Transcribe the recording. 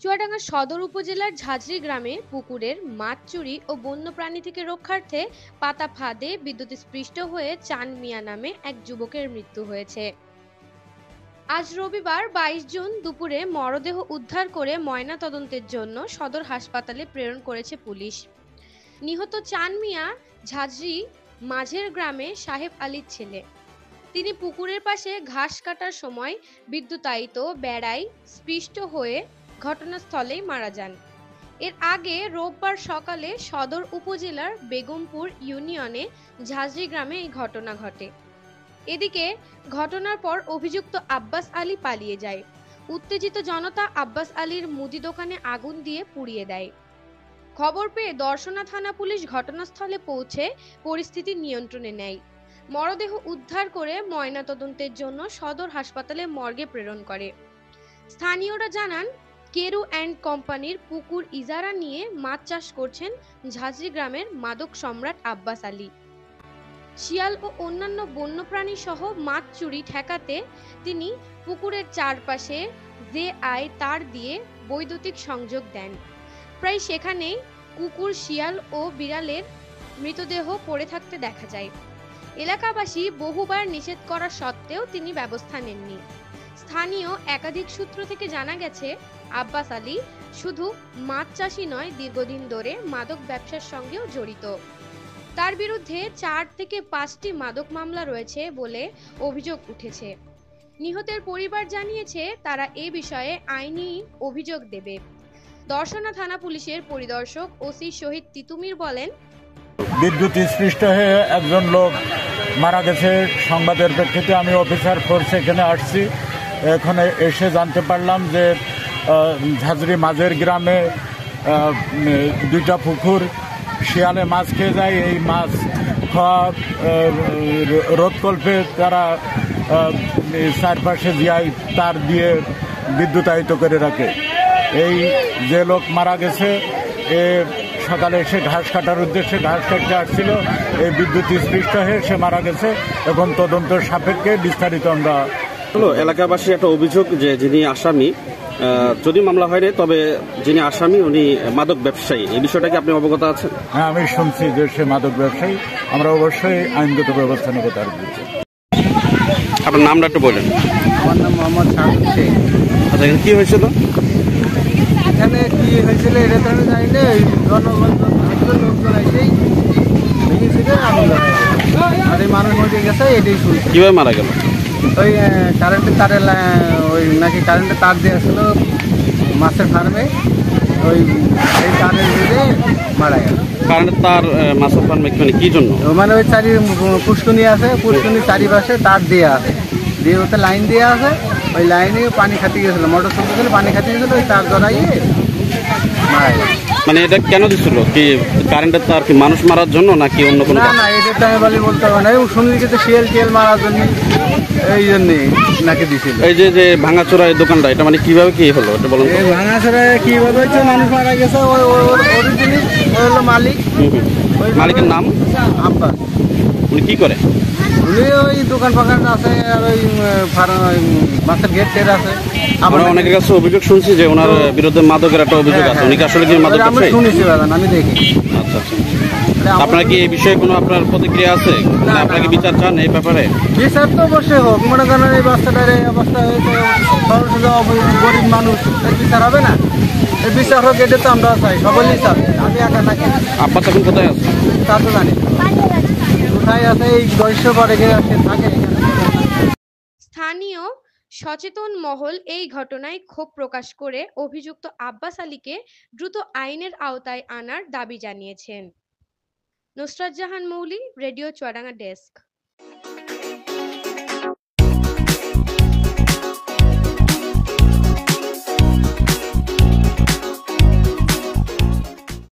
চুয়াডাঙ্গা সদর উপজেলার ঝাঁঝরি গ্রামে পুকুরের মাছ চুরি ও বন্যপ্রাণী থেকে রক্ষার্থে পাতা ফাঁদে বিদ্যুৎস্পৃষ্ট হয়ে চান মিয়া নামে এক যুবকের মৃত্যু হয়েছে। আজ রবিবার ২২ জুন দুপুরে মরদেহ উদ্ধার করে ময়না তদন্তের জন্য সদর হাসপাতালে প্রেরণ করেছে পুলিশ। নিহত চান মিয়া ঝাঁঝরি মাঝের গ্রামে সাহেব আলীর ছেলে। তিনি পুকুরের পাশে ঘাস কাটার সময় বিদ্যুতায়িত বেড়ায় স্পৃষ্ট হয়ে ঘটনাস্থলেই মারা যান। এর আগে রোববার সকালে সদর উপজেলার বেগমপুর ইউনিয়নে ঝাঁঝরি গ্রামে এই ঘটনা ঘটে। এদিকে ঘটনার পর অভিযুক্ত আব্বাস আলী পালিয়ে যায়। উত্তেজিত জনতা আব্বাস আলীর মুদি দোকানে আগুন দিয়ে পুড়িয়ে দেয়। খবর পেয়ে দর্শনা থানা পুলিশ ঘটনাস্থলে পৌঁছে পরিস্থিতি নিয়ন্ত্রণে নেয়। মরদেহ উদ্ধার করে ময়নাতদন্তের জন্য সদর হাসপাতালে মর্গে প্রেরণ করে। স্থানীয়রা জানান, কেরু অ্যান্ড কোম্পানির পুকুর ইজারা নিয়ে মাছ চাষ করছেন ঝাঁঝরি গ্রামের মাদক সম্রাট আব্বাস আলী। শিয়াল ও অন্যান্য বন্যপ্রাণী সহ মাছ চুরি ঠেকাতে তিনি পুকুরের চারপাশে জেআই তার দিয়ে বৈদ্যুতিক সংযোগ দেন। প্রায় সেখানেই কুকুর, শিয়াল ও বিড়ালের মৃতদেহ পড়ে থাকতে দেখা যায়। এলাকাবাসী বহুবার নিষেধ করা সত্ত্বেও তিনি ব্যবস্থা নেননি। স্থানীয় একাধিক সূত্র থেকে জানা গেছে, আব্বাস আলী শুধু মাছ চাষী নয়, দীর্ঘদিন ধরে মাদক ব্যবসার সঙ্গেও জড়িত। তার বিরুদ্ধে ৪ থেকে ৫টি মাদক মামলা রয়েছে বলে অভিযোগ উঠেছে। নিহতের পরিবার জানিয়েছে তারা এ বিষয়ে আইনি অভিযোগ দেবে। দর্শনা থানা পুলিশের পরিদর্শক ওসি শহীদ তিতুমির বলেন, বিদ্যুৎ স্পৃষ্ট হয়ে একজন লোক মারা গেছে। সংবাদের প্রেক্ষিতে আমি অফিসার ফোর্স এখানে আসছি। এখানে এসে জানতে পারলাম যে ঝাঁঝরি মাঝের গ্রামে দুইটা পুকুর শিয়ালে মাছ খেয়ে যায়। এই মাছ খাওয়া রোধকল্পে তারা চারপাশে জিআই তার দিয়ে বিদ্যুতায়িত করে রাখে। এই যে লোক মারা গেছে এ সকালে এসে ঘাস কাটার উদ্দেশ্যে ঘাস কাটতে আসছিল, এই বিদ্যুৎ স্পৃষ্ট হয়ে সে মারা গেছে। এখন তদন্ত সাপেক্ষে বিস্তারিত আমরা এলাকাবাসী একটা অভিযোগ যে যিনি আসামি, যদি মামলা হয়নি তবে যিনি আসামি উনি মাদক ব্যবসায়ী, এই বিষয়টা কি আপনি অবগত আছেন? হ্যাঁ, আমি শুনছি যে সে মাদক ব্যবসায়ী। আমরা অবশ্যই আইনগত ব্যবস্থা নেব তার বিরুদ্ধে। আপনার নামটা একটু বলেন। আমার নাম মোহাম্মদ শাহাদুল শেখ। আচ্ছা, এখানে কি হয়েছিল? এখানে কি হয়েছিল এটা তো আমি জানি না। জনগণ লোকজন এসেই ভেঙেছিল, আগুন ধরে আর এই মানুষ মরে গেছে, এটাই শুনছি। কিভাবে মারা গেল? ওই কারেন্টের তারে ওই নাকি কারেন্টের তার দিয়ে আসছিল মাছের ফার্মে, ওই এই তারের জুড়ে মারা গেল। কারেন্টের তার মাছের ফার্মে মানে কি জন্য? মানে ওই চারি পুষ্কুনি আছে, পুষ্কুনির চারিপাশে তার দিয়ে আছে, দিয়ে ওতে লাইন দিয়ে আছে। ওই লাইনে পানি খাতে গেছিল, মোটর চলতেছিল, পানি খাতে গেছিল, ওই তার জড়াইয়ে মারা গেল। মানে এটা কেন দিছিল? কি কারেন্টের তার কি মানুষ মারার জন্য নাকি অন্য কোনো? না, এটা তো আমি বলতে পারবো না। শুনলি কিন্তু শিয়াল টিয়াল মারার জন্য, এই জন্যে নাকি দিছিল। এই যে ভাঙাচোরা এই দোকানটা, এটা মানে কিভাবে কি হলো এটা বলুন। ভাঙাচোরা কিভাবে হচ্ছে, মানুষ মারা গেছে, অরিজিনাল হলো মালিক। ওই মালিকের নাম আব্বাস। উনি কি করে? উনি ওই দোকান ফাঁকান আছে, আর ওই মাছের গেট টেট আছে। আমরা অনেকের কাছে অভিযোগ শুনছি যে ওনার বিরুদ্ধে মাদকের একটা অভিযোগ আছে। উনি কি আসলে কি মাদক ব্যবসায়ী? শুনেছি, আমি দেখি। আচ্ছা আচ্ছা। আপনার কি এই বিষয়ে কোনো আপনার প্রতিক্রিয়া আছে? আপনাকে বিচার চান এই ব্যাপারে? বিচার তো অবশ্যই হোক। মনে করেন এই বাচ্চাটার এই অবস্থা হয়েছে, গরিব মানুষ, এর বিচার হবে না? এই বিচার হোক, এটা তো আমরা চাই, সকলেই চাই। আমি একা নাকি? আব্বাস এখন কোথায় আছে তা তো জানি কোথায় আছে, এই দৈশ্য করে থাকে। স্থানীয় সচেতন মহল এই ঘটনায় ক্ষোভ প্রকাশ করে অভিযুক্ত আব্বাস আলীকে দ্রুত আইনের আওতায় আনার দাবি জানিয়েছেন। নুসরাত জাহান মৌলি, রেডিও চুয়াডাঙ্গা ডেস্ক।